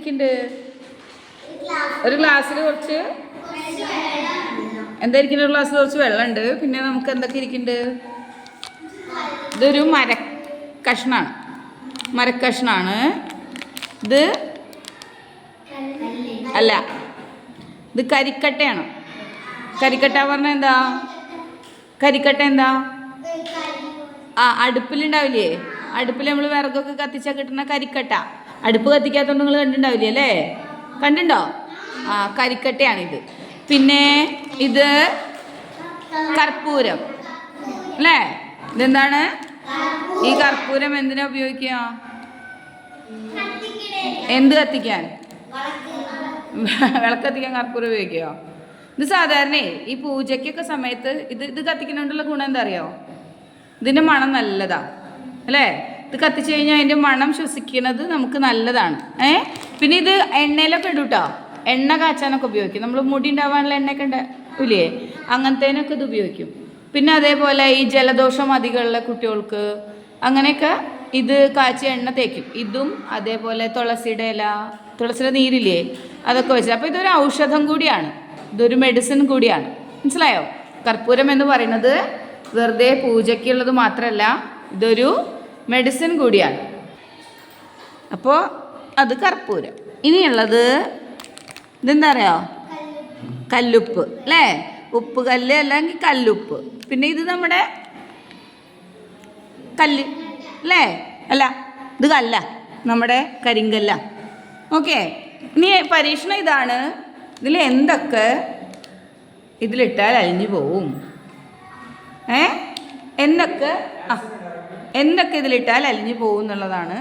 ഇരിക്കുന്നുണ്ട്? ഒരു ഗ്ലാസ്സിൽ കുറച്ച് എന്തായിരിക്കും? ഒരു ഗ്ലാസ്സിൽ കുറച്ച് വെള്ളമുണ്ട്. പിന്നെ നമുക്ക് എന്തൊക്കെ ഇരിക്കുന്നുണ്ട്? ഇതൊരു മരക്കഷ്ണാണ്. ഇത് അല്ല, ഇത് കരിക്കട്ടയാണ്. കരിക്കട്ട പറഞ്ഞാൽ എന്താ? കരിക്കട്ട എന്താ? അടുപ്പിലുണ്ടാവില്ലേ? അടുപ്പിൽ നമ്മൾ വിറകൊക്കെ കത്തിച്ചാൽ കിട്ടുന്ന കരിക്കട്ട. അടുപ്പ് കത്തിക്കാത്തതുകൊണ്ട് നിങ്ങൾ കണ്ടിട്ടുണ്ടാവില്ലേ അല്ലേ? കണ്ടിട്ടുണ്ടോ? കരിക്കട്ടയാണിത്. പിന്നെ ഇത് കർപ്പൂരം അല്ലേ? ഇതെന്താണ്? ഈ കർപ്പൂരം എന്തിനാ ഉപയോഗിക്കുക? എന്ത് കത്തിക്കാൻ? വിളക്ക് കത്തിക്കാൻ കർപ്പൂരം ഉപയോഗിക്കുക. ഇത് സാധാരണ ഈ പൂജയ്ക്കൊക്കെ സമയത്ത് ഇത് കത്തിക്കുന്നുണ്ടുള്ള ഗുണം എന്താ അറിയോ? ഇതിൻ്റെ മണം നല്ലതാ അല്ലേ? ഇത് കത്തിച്ചു കഴിഞ്ഞാൽ അതിൻ്റെ മണം ശ്വസിക്കുന്നത് നമുക്ക് നല്ലതാണ്. പിന്നെ ഇത് എണ്ണയിലൊക്കെ ഇടും കേട്ടോ. എണ്ണ കാച്ചാനൊക്കെ ഉപയോഗിക്കും. നമ്മൾ മുടി ഉണ്ടാവാനുള്ള എണ്ണയൊക്കെ ഉണ്ടാവില്ലേ? അങ്ങനത്തേനൊക്കെ ഇത് ഉപയോഗിക്കും. പിന്നെ അതേപോലെ ഈ ജലദോഷം അധികമുള്ള കുട്ടികൾക്ക് അങ്ങനെയൊക്കെ ഇത് കാച്ചിയ എണ്ണ തേക്കും. ഇതും അതേപോലെ തുളസിയുടെ നീരില്ലേ, അതൊക്കെ വെച്ച്. അപ്പോൾ ഇതൊരു ഔഷധം കൂടിയാണ്, ഇതൊരു മെഡിസിൻ കൂടിയാണ്. മനസ്സിലായോ? കർപ്പൂരം എന്ന് പറയുന്നത് വെറുതെ പൂജയ്ക്കുള്ളത് മാത്രമല്ല, ഇതൊരു മെഡിസിൻ കൂടിയാണ്. അപ്പോൾ അത് കർപ്പൂരം. ഇനിയുള്ളത് ഇതെന്താ അറിയോ? കല്ലുപ്പ് അല്ലേ? ഉപ്പ് കല്ല് അല്ലെങ്കിൽ കല്ലുപ്പ്. പിന്നെ ഇത് നമ്മുടെ കല്ല് അല്ലേ? അല്ല, ഇത് കല്ല, നമ്മുടെ കരിങ്കല്ല. ഓക്കെ. ഇനി പരീക്ഷണം ഇതാണ്. ഇതിൽ എന്തൊക്കെ ഇതിലിട്ടാൽ അലിഞ്ഞു പോവും? എന്തൊക്കെ ഇതിലിട്ടാൽ അലിഞ്ഞു പോകും എന്നുള്ളതാണ്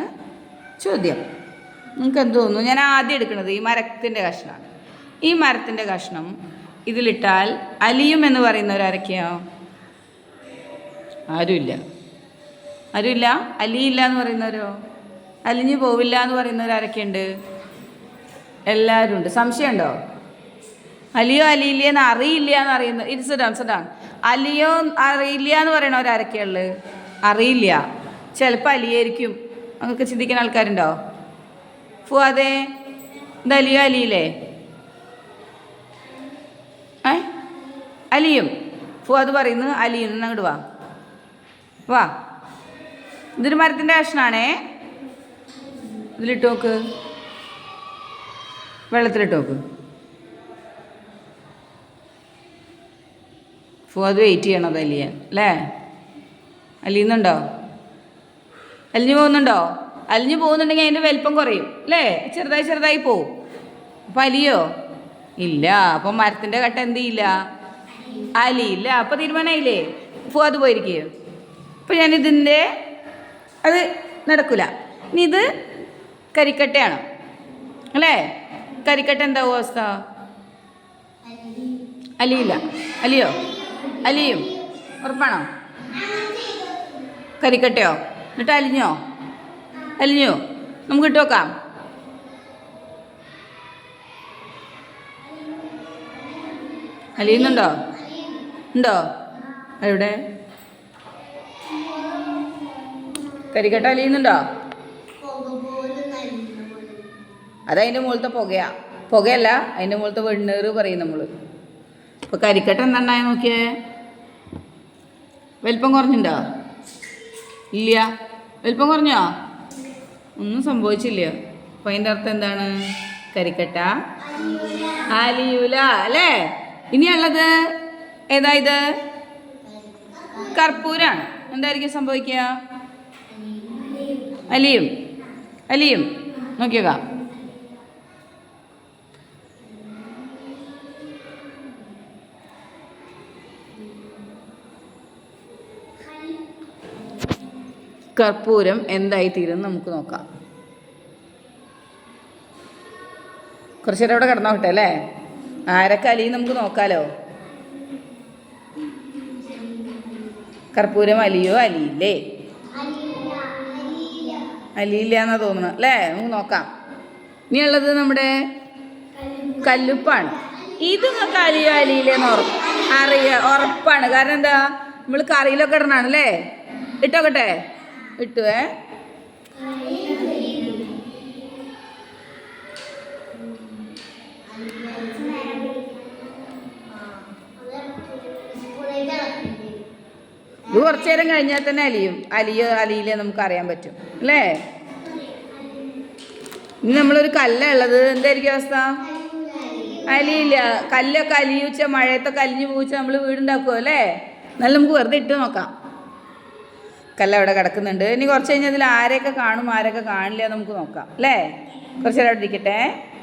ചോദ്യം. നിങ്ങൾക്ക് എന്ത് തോന്നുന്നു? ഞാൻ ആദ്യം എടുക്കുന്നത് ഈ മരത്തിൻ്റെ കഷ്ണമാണ്. ഈ മരത്തിൻ്റെ കഷ്ണം ഇതിലിട്ടാൽ അലിയുമെന്ന് പറയുന്നവരാരൊക്കെയോ? ആരുമില്ല. അലിയില്ല എന്ന് പറയുന്നവരോ? അലിഞ്ഞു പോവില്ല എന്ന് പറയുന്നവരാരൊക്കെയുണ്ട്? എല്ലാവരും ഉണ്ട്. സംശയമുണ്ടോ? അലിയോ അലിയില്ല എന്ന് അറിയില്ല എന്ന് അറിയുന്ന ഇൻസിഡാണ്. അലിയോ അറിയില്ല എന്ന് പറയണവരാരൊക്കെയുള്ളത്? അറിയില്ല. ചിലപ്പോൾ അലിയായിരിക്കും. അങ്ങനെയൊക്കെ ചിന്തിക്കുന്ന ആൾക്കാരുണ്ടോ? ഫുവാദേ, ഇത് അലിയോ അലിയില്ലേ? അലിയും. ഫുവാദ് പറയുന്നു അലിയും. അങ്ങോട്ട് വാ. ഇതൊരു മരത്തിൻ്റെ കഷ്ണാണേ. ഇതിലിട്ട് നോക്ക്, വെള്ളത്തിലിട്ട് നോക്ക്. ഫുവാദ് വെയിറ്റ് ചെയ്യണം അത് അലിയാൻ അല്ലേ? അലിയുന്നുണ്ടോ? അലിഞ്ഞു പോകുന്നുണ്ടോ? അലിഞ്ഞു പോകുന്നുണ്ടെങ്കിൽ അതിൻ്റെ വലിപ്പം കുറയും അല്ലേ? ചെറുതായി പോവും. അപ്പം അലിയോ? ഇല്ല. അപ്പം മരത്തിൻ്റെ കട്ട എന്ത് ചെയ്യില്ല? അലിയില്ല. അപ്പം തീരുമാനമായില്ലേ? ഫുവാദ് പോയിരിക്കുകയോ? അപ്പം ഞാനിതിൻ്റെ അത് നടക്കില്ല. ഇനി ഇത് കരിക്കട്ടയാണ് അല്ലേ? കരിക്കട്ട എന്താവും അവസ്ഥ? അലിയില്ല. അലിയോ? അലിയും. ഉറപ്പാണോ? കരിക്കട്ടയോ? എന്നിട്ട് അലിഞ്ഞു. നമുക്ക് ഇട്ട് നോക്കാം. അലിയുന്നുണ്ടോ? ഉണ്ടോ? എവിടെ? കരിക്കട്ട അലിയുന്നുണ്ടോ? അതതിൻ്റെ മുകളിലത്തെ പുകയല്ല, അതിൻ്റെ മുകളിലത്തെ വെണ്ണീറ് പറയും നമ്മൾ. ഇപ്പോൾ കരിക്കട്ട എന്താണ്ടായ നോക്കിയേ? വലിപ്പം കുറഞ്ഞിട്ടുണ്ടോ? ഇല്ല. വലിപ്പം കുറഞ്ഞോ? ഒന്നും സംഭവിച്ചില്ല. അപ്പം അതിൻ്റെ അർത്ഥം എന്താണ്? കരിക്കട്ട അലിയൂല അല്ലേ? ഇനിയുള്ളത് ഏതാ? ഇത് കർപ്പൂരാണ്. എന്തായിരിക്കും സംഭവിക്കുക? അലിയും. നോക്കിയേക്കാം. കർപ്പൂരം എന്തായി തീരും നമുക്ക് നോക്കാം. കുറച്ച് നേരം അവിടെ കിടന്നോട്ടെ അല്ലേ? ആരൊക്കെ അലിയും നമുക്ക് നോക്കാലോ. കർപ്പൂരം അലിയോ അലിയില്ലേ? അലിയില്ല എന്നാ തോന്നുന്നത് അല്ലേ? നമുക്ക് നോക്കാം. ഇനിയുള്ളത് നമ്മുടെ കല്ലുപ്പാണ്. ഇത് നിങ്ങൾക്ക് അലിയോ അലിയില്ലേന്ന് ഉറപ്പാണ്. കാരണം എന്താ? നമ്മൾ കറിയിലൊക്കെ ഇടണാണ് അല്ലേ? ഇട്ടോക്കട്ടെ? ഇട്ടുവേ. ഇത് കുറച്ചു നേരം കഴിഞ്ഞാൽ തന്നെ അലിയില്ലേ നമുക്ക് അറിയാൻ പറ്റും അല്ലേ. ഇനി നമ്മളൊരു കല്ലുള്ളത് എന്തായിരിക്കും അവസ്ഥ? അലിയില്ല. കല്ലൊക്കെ അലിയിച്ച മഴയത്തൊക്കെ അലിഞ്ഞു പൂച്ച നമ്മൾ വീടുണ്ടാക്കുമോ അല്ലേ. എന്നാലും നമുക്ക് വെറുതെ ഇട്ട് നോക്കാം. കല്ല് അവിടെ കിടക്കുന്നുണ്ട്. ഇനി കുറച്ച് കഴിഞ്ഞാൽ അതിൽ ആരെയൊക്കെ കാണും ആരൊക്കെ കാണില്ല നമുക്ക് നോക്കാം അല്ലേ. കുറച്ച് നേരം അവിടെ ഇരിക്കട്ടെ.